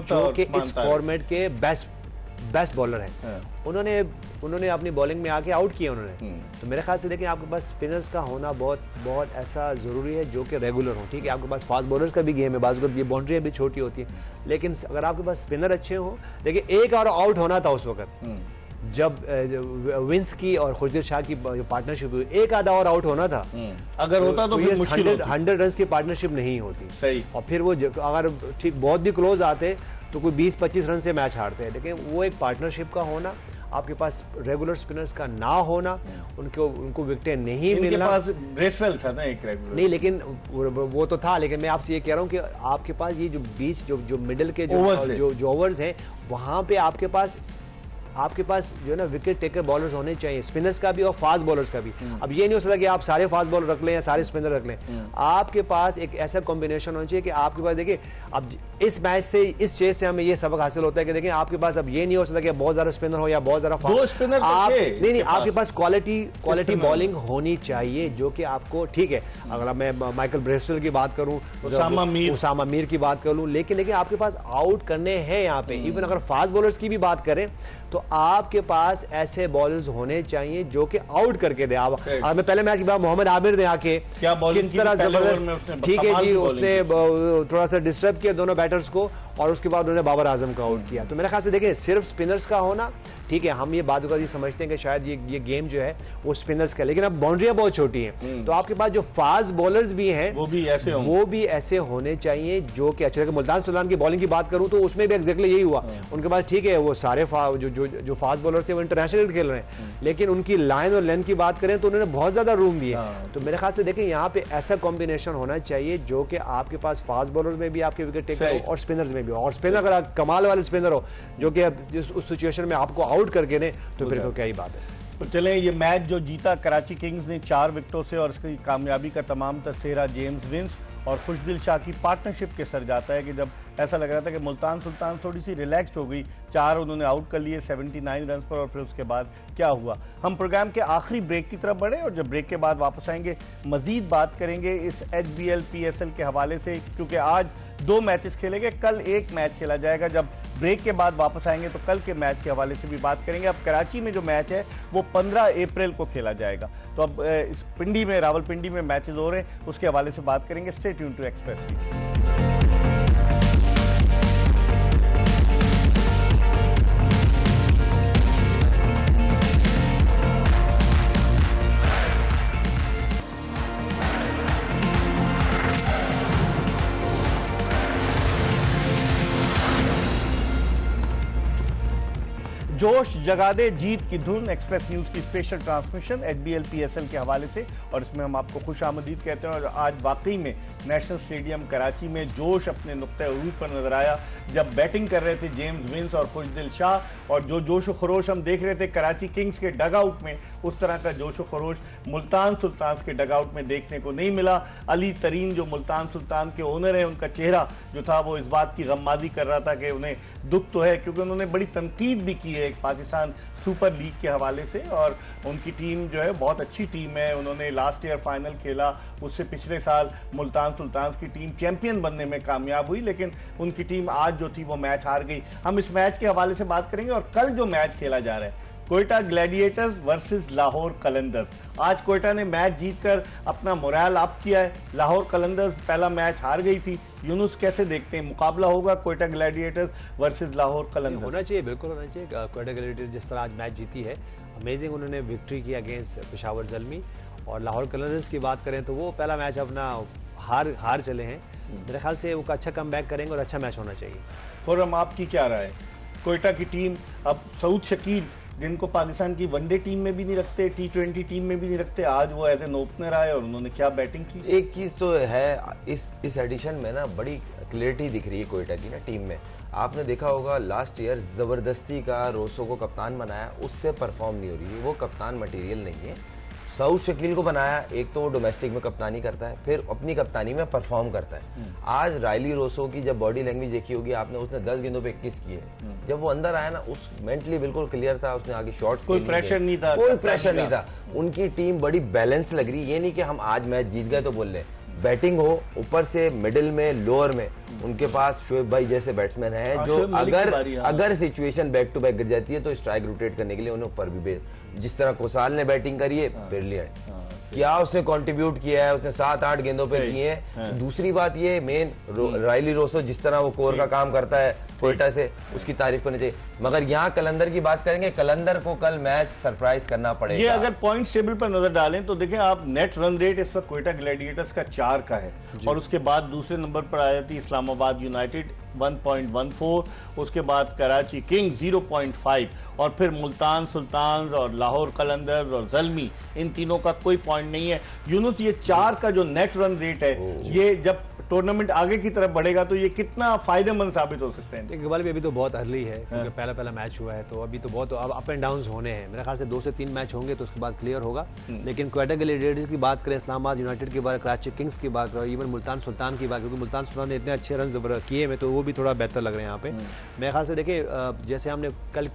जो कि इस फॉर्मेट के बेस्ट बॉलर हैं, उन्होंने अपनी बॉलिंग में आके आउट किया उन्होंने। तो मेरे ख्याल से देखें आपके पास स्पिनर्स का होना बहुत ऐसा ज़रूरी है जो कि रेगुलर हो। ठीक है, आपके पास फास्ट बॉलर्स का भी गेम है, बाज़ ये बाउंड्री भी छोटी होती है, लेकिन अगर आपके पास स्पिनर अच्छे हो। देखिए एक और आउट होना था उस वक्त जब विंस की और खुशदिल शाह की पार्टनरशिप हुई, एक आधा और आउट होना था। अगर होता तो फिर मुश्किल 100 रन की पार्टनरशिप नहीं होती। सही। और फिर वो अगर ठीक बहुत भी क्लोज आते तो कोई 20-25 रन से मैच हारते हैं। लेकिन वो एक पार्टनरशिप का होना, आपके पास रेगुलर स्पिनर्स का ना होना, उनको विकेटें नहीं मिलना। पास ब्रेसवेल था ना एक रेगुलर, नहीं लेकिन वो तो था, लेकिन मैं आपसे ये कह रहा हूँ कि आपके पास ये जो बीच जो मिडिल के जो ओवर्स हैं वहाँ पे आपके पास जो है ना विकेट टेकर बॉलर्स होने चाहिए, स्पिनर्स का भी और फास्ट बॉलर्स का भी। अब ये नहीं हो सकता कि आप सारे फास्ट बॉलर रख लें या सारे स्पिनर रख लें। आपके पास एक ऐसा कॉम्बिनेशन होना चाहिए कि आपके पास, देखिए अब इस मैच से, इस चेस से हमें ये सबक हासिल होता है कि देखिए आपके पास अब ये नहीं हो सकता कि बहुत ज्यादा स्पिनर हो या बहुत ज्यादा फास्ट स्पिनर। नहीं, आपके पास क्वालिटी बॉलिंग होनी चाहिए जो कि आपको, ठीक है, अगर मैं माइकल ब्रेसवेल की बात करूं, उसामा मीर की बात करूं, लेकिन आपके पास आउट करने हैं यहाँ पे। इवन अगर फास्ट बॉलर्स की भी बात करें तो आपके पास ऐसे बॉलर्स होने चाहिए जो कि आउट करके दे। मैं पहले मैच के बाद मोहम्मद आमिर ने आके किस तरह जबरदस्त, ठीक है जी, उसने थोड़ा सा डिस्टर्ब किया दोनों बैटर्स को और उसके बाद उन्होंने बाबर आजम को आउट किया। तो मेरे ख्याल से देखिए सिर्फ स्पिनर्स का होना ठीक है, हम ये बात ये समझते हैं कि शायद ये गेम जो है वो स्पिनर्स का, लेकिन अब बाउंड्रियां बहुत छोटी हैं, तो आपके पास जो फास्ट बॉलर्स भी हैं वो भी ऐसे होने चाहिए जो कि अच्छे। मुल्तान सुल्तान की बॉलिंग की बात करूं तो उसमें भी एग्जैक्टली यही हुआ, उनके पास ठीक है वो सारे जो फास्ट बॉलर थे वो इंटरनेशनल खेल रहे हैं, लेकिन उनकी लाइन और लेंथ की बात करें तो उन्होंने बहुत ज्यादा रूम दिया। तो मेरे ख्याल से देखिए यहाँ पे ऐसा कॉम्बिनेशन होना चाहिए जो कि आपके पास फास्ट बॉलर में भी आपके विकेट टेकर हो और स्पिनर्स में भी हो, और स्पिनर अगर कमाल वाले स्पिनर हो जो कि उस सिचुएशन में आपको आउट करके ने, तो फिर तो क्या ही बात है। तो चलें, ये मैच जो जीता कराची किंग्स ने 4 विकेटों से और इसकी कामयाबी का तमाम तसेरा जेम्स विंस और खुशदिल शाह की पार्टनरशिप के सर जाता है कि जब ऐसा लग रहा था कि मुल्तान सुल्तान थोड़ी सी रिलैक्स्ड हो गई, 4 उन्होंने आउट कर लिए 79 रन पर, और फिर उसके बाद क्या हुआ। हम प्रोग्राम के आखिरी ब्रेक की तरफ बढ़े और जब ब्रेक के बाद वापस आएंगे मजीद बात करेंगे इस HBL PSL के हवाले से, क्योंकि आज 2 मैचेस खेले गए, कल 1 मैच खेला जाएगा। जब ब्रेक के बाद वापस आएंगे तो कल के मैच के हवाले से भी बात करेंगे। अब कराची में जो मैच है वो 15 अप्रैल को खेला जाएगा, तो अब इस पिंडी में, रावलपिंडी में मैचेस हो रहे हैं, उसके हवाले से बात करेंगे। Stay tuned to Express TV. जोश जगा दे जीत की धुन, एक्सप्रेस न्यूज की स्पेशल ट्रांसमिशन HBL PSL के हवाले से, और इसमें हम आपको खुश आमदीद कहते हैं। और आज वाकई में नेशनल स्टेडियम कराची में जोश अपने नुक्ते उरूज पर नजर आया जब बैटिंग कर रहे थे जेम्स विंस और खुशदिल शाह, और जो जोश व खरोश हम देख रहे थे कराची किंग्स के डगआउट में, उस तरह का जोश व खरोश मुल्तान सुल्तान के डगआउट में देखने को नहीं मिला। अली तरीन जो मुल्तान सुल्तान के ओनर है, उनका चेहरा जो था वो इस बात की गम्मादी कर रहा था कि उन्हें दुख तो है, क्योंकि उन्होंने बड़ी तनकीद भी की है पाकिस्तान सुपर लीग के हवाले से, और उनकी टीम जो है बहुत अच्छी टीम है। उन्होंने लास्ट ईयर फाइनल खेला, उससे पिछले साल मुल्तान सुल्तान की टीम चैंपियन बनने में कामयाब हुई, लेकिन उनकी टीम आज जो थी वो मैच हार गई। हम इस मैच के हवाले से बात करेंगे। और कल जो मैच खेला जा रहा है कोयटा ग्लैडिएटर्स वर्सेस लाहौर कलंदर्स, आज कोयटा ने मैच जीतकर अपना मोरल अप किया है। लाहौर कलंदर्स पहला मैच हार गई थी। यूनुस कैसे देखते हैं, मुकाबला होगा कोयटा ग्लैडिएटर्स वर्सेस लाहौर कलंदर्स? होना चाहिए, बिल्कुल होना चाहिए। कोयटा ग्लैडिएटर्स जिस तरह आज मैच जीती है, अमेजिंग, उन्होंने विक्ट्री की अगेंस्ट पेशावर ज़ल्मी। और लाहौर कलंदर्स की बात करें तो वो पहला मैच अपना हार चले हैं, मेरे ख्याल से वो अच्छा कम बैक करेंगे और अच्छा मैच होना चाहिए। खुर्रम, आपकी क्या राय है? कोयटा की टीम, अब सऊद शकील जिनको पाकिस्तान की वनडे टीम में भी नहीं रखते, T20 टीम में भी नहीं रखते, आज वो एज एन ओपनर आए और उन्होंने क्या बैटिंग की। एक चीज तो है इस एडिशन में ना, बड़ी क्लियरिटी दिख रही है कोयटा की ना टीम में। आपने देखा होगा लास्ट ईयर जबरदस्ती का रोसो को कप्तान बनाया, उससे परफॉर्म नहीं हो रही है, वो कप्तान मटेरियल नहीं है। सऊद शकील को बनाया, एक तो वो डोमेस्टिक में कप्तानी करता है, फिर अपनी कप्तानी में परफॉर्म करता है। आज रायली रोसो की जब बॉडी लैंग्वेज देखी होगी आपने, उसने 10 गेंदों पे 21 किए। जब वो अंदर आया ना, उस मेंटली बिल्कुल क्लियर था, उसने आगे शॉट्स, कोई प्रेशर नहीं था, कोई प्रेशर नहीं था। उनकी टीम बड़ी बैलेंस लग रही है। ये नहीं कि हम आज मैच जीत गए तो बोल रहे, बैटिंग हो, ऊपर से मिडिल में, लोअर में उनके पास शोएब भाई जैसे बैट्समैन है जो अगर सिचुएशन बैक टू बैक गिर जाती है तो स्ट्राइक रोटेट करने के लिए उन्हें ऊपर भी भेज, जिस तरह कोसाल ने बैटिंग करी है, ब्रिलियंट। क्या उसने कंट्रीब्यूट किया है, उसने 7-8 गेंदों पे किए हैं। दूसरी बात ये मेन रायली रोसो जिस तरह वो कोर का काम करता है कोयटा से, उसकी तारीफ करनी चाहिए। मगर यहाँ कलंदर की बात करेंगे, कलंदर को कल मैच सरप्राइज करना पड़ेगा। ये अगर पॉइंट टेबल पर नजर डालें तो देखें आप, नेट रन रेट इस वक्त कोयटा ग्लैडिएटर्स का 4 का है, और उसके बाद दूसरे नंबर पर आ जाती इस्लामाबाद यूनाइटेड 1.14, उसके बाद कराची किंग्स 0.5, और फिर मुल्तान सुल्तान और लाहौर कलंदर्स और ज़ल्मी, इन तीनों का कोई पॉइंट नहीं है। यूनुस, ये 4 का जो नेट रन रेट है, ये जब टूर्नामेंट आगे की तरफ बढ़ेगा तो ये कितना फायदेमंद साबित हो सकते हैं? इकबाल भी अभी तो बहुत अर्ली है, क्योंकि पहला मैच हुआ है, तो अभी तो बहुत अब अप एंड डाउन होने हैं। मेरे ख्याल से 2 से 3 मैच होंगे तो उसके बाद क्लियर होगा। लेकिन कोयटा ग्लैडिएटर्स की बात करें, इस्लामाबाद यूनाइटेड की बात, कराची किंग्स की बात करें, इवन मुल्तान सुल्तान की बात, क्योंकि मुल्तान सुल्तान ने इतने अच्छे रन किए हैं तो वो भी थोड़ा बेहतर लग रहे हैं यहाँ पे। मेरे ख्याल से देखिए, जैसे हमने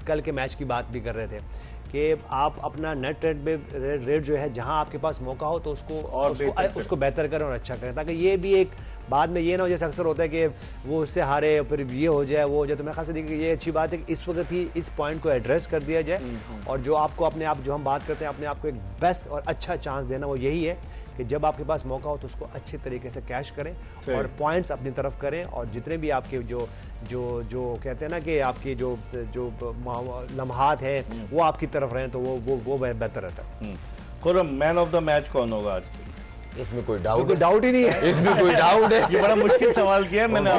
कल के मैच की बात भी कर रहे थे कि आप अपना नेट रेट जो है, जहां आपके पास मौका हो तो उसको बेहतर करें और अच्छा करें, ताकि ये भी एक बाद में ये ना हो जैसे अक्सर होता है कि वो उससे हारे फिर ये हो जाए वो हो जाए। तो मेरे ख्याल से देखिए ये अच्छी बात है कि इस वक्त ही इस पॉइंट को एड्रेस कर दिया जाए, और जो आपको अपने आप, जो हम बात करते हैं अपने आप को एक बेस्ट और अच्छा चांस देना, वो यही है कि जब आपके पास मौका हो तो उसको अच्छे तरीके से कैश करें और पॉइंट्स अपनी तरफ करें, और जितने भी आपके जो जो जो कहते हैं ना कि आपकी जो जो लम्हात है वो आपकी तरफ रहें, तो वो बेहतर रहता है। Khurram, man of the match कौन होगा आज? इसमें कोई डाउट ही नहीं है। इसमें कोई डाउट है। ये बड़ा मुश्किल सवाल किया है मैंने।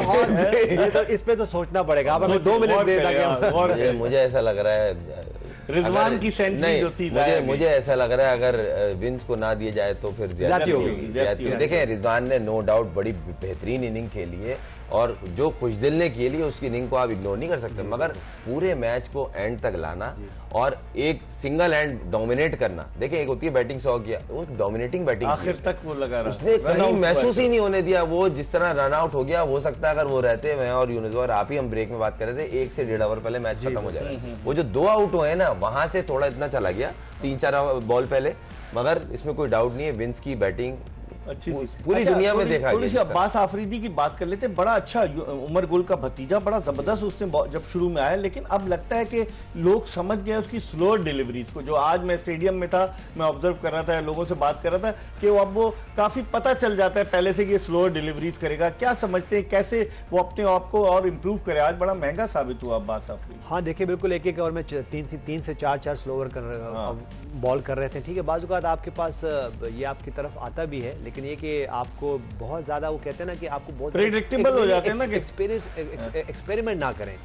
ये तो इस पे तो सोचना पड़ेगा। अब हमें 2 मिनट दे ताकि मुझे ऐसा लग रहा है रिजवान की सेंचुरी जो थी, मुझे ऐसा लग रहा है अगर विंस को ना दिया जाए तो फिर ज्यादती होगी। देखें, रिजवान ने नो डाउट बड़ी बेहतरीन इनिंग खेली है और जो खुशदिल ने के लिए उसकी इनिंग को आप इग्नोर नहीं कर सकते, मगर पूरे मैच को एंड तक लाना और एक सिंगल हैंड डोमिनेट करना। देखिए, एक होती है बैटिंग 100 किया, वो डोमिनेटिंग बैटिंग आखिर तक वो लगा रहा, उसने कहीं महसूस ही नहीं होने दिया। वो जिस तरह रन आउट हो गया, हो सकता है अगर वो रहते, मैं और यूनुस और आप ही हम ब्रेक में बात कर रहे थे, 1 से 1.5 ओवर पहले मैच खत्म हो जाएगा। वो जो 2 आउट हुए ना, वहां से थोड़ा इतना चला गया 3-4 बॉल पहले, मगर इसमें कोई डाउट नहीं है विंस की बैटिंग अच्छी पूरी दुनिया में देखा। थोड़ी सी अब्बास आफरीदी की बात कर लेते हैं। बड़ा अच्छा उमर गुल का भतीजा, बड़ा जबरदस्त उसने जब शुरू में आया, लेकिन अब लगता है कि लोग समझ गए उसकी स्लो डिलीवरीज को। जो आज मैं स्टेडियम में था, मैं ऑब्जर्व कर रहा था, लोगों से बात कर रहा था कि वो अब वो काफी पता चल जाता है पहले से कि स्लो डिलीवरीज करेगा। क्या समझते हैं कैसे वो अपने आप को और इम्प्रूव करे? आज बड़ा महंगा साबित हुआ अब्बास आफरीदी। हाँ, देखिए, बिल्कुल एक ओवर में 3 से 4 स्लोवर बॉल कर रहे थे। ठीक है, बाजू का आपके पास ये आपकी तरफ आता भी है, लेकिन ये कि आपको बहुत ज्यादा, वो कहते हैं ना कि आपको बहुत प्रेडिक्टेबल हो जाते हैं ना, एक्सपेरिमेंट ना करें।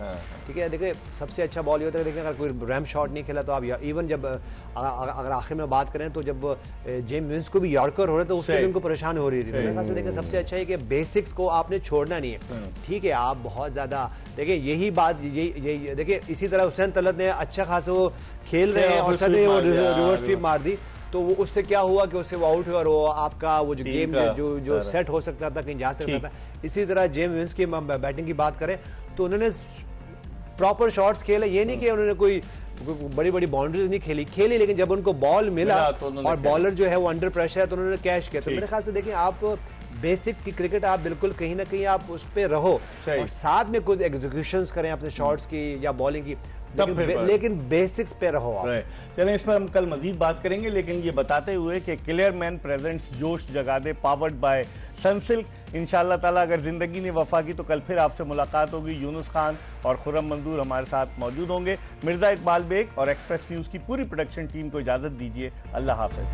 ठीक है, देखिए, सबसे अच्छा बॉल ये होता है, देखिए, अगर कोई रैम शॉट नहीं खेला तो आप इवन जब अगर आखिर में बात करें तो जब जेम्स विंस को भी यॉर्कर हो रहे तो उससे भी उनको परेशान हो रही थी। मेरे ख्याल से देखिए, सबसे अच्छा है कि बेसिक्स को आपने छोड़ना नहीं है। ठीक है, आप बहुत ज्यादा देखिए, यही बात, यही देखिए, इसी तरह हुसैन तलत ने अच्छा खासा वो खेल रहे हैं और सडनली वो रिवर्स स्वीप मार दी, तो वो उससे क्या हुआ कि उससे वो आउट हुआ और वो आपका वो जो गेम जो सेट हो सकता था, कहीं जा सकता था। इसी तरह जेम्स विंस की बैटिंग की बात करें तो उन्होंने प्रॉपर शॉट्स खेले। ये नहीं कि उन्होंने कोई बड़ी बड़ी बाउंड्रीज नहीं खेली, लेकिन जब उनको बॉल मिला और बॉलर जो है वो अंडर प्रेशर है तो उन्होंने कैच किया। तो मेरे ख्याल से देखिए, आप बेसिक की क्रिकेट आप बिल्कुल कहीं ना कहीं आप उस पर रहो और साथ में कुछ एग्जीक्यूशंस करें अपने शॉट्स की या बॉलिंग की, लेकिन बेसिक्स पे रहो आप। चलें, इस पर हम कल मजीद बात करेंगे, लेकिन ये बताते हुए कि क्लियर मैन प्रेजेंट्स जोश जगा दे पावर्ड बाय सनसिल्क। इंशाअल्लाह ताला अगर जिंदगी ने वफा की तो कल फिर आपसे मुलाकात होगी। यूनुस खान और खुर्रम मंजूर हमारे साथ मौजूद होंगे। मिर्जा इकबाल बेग और एक्सप्रेस न्यूज की पूरी प्रोडक्शन टीम को इजाजत दीजिए। अल्लाह हाफिज।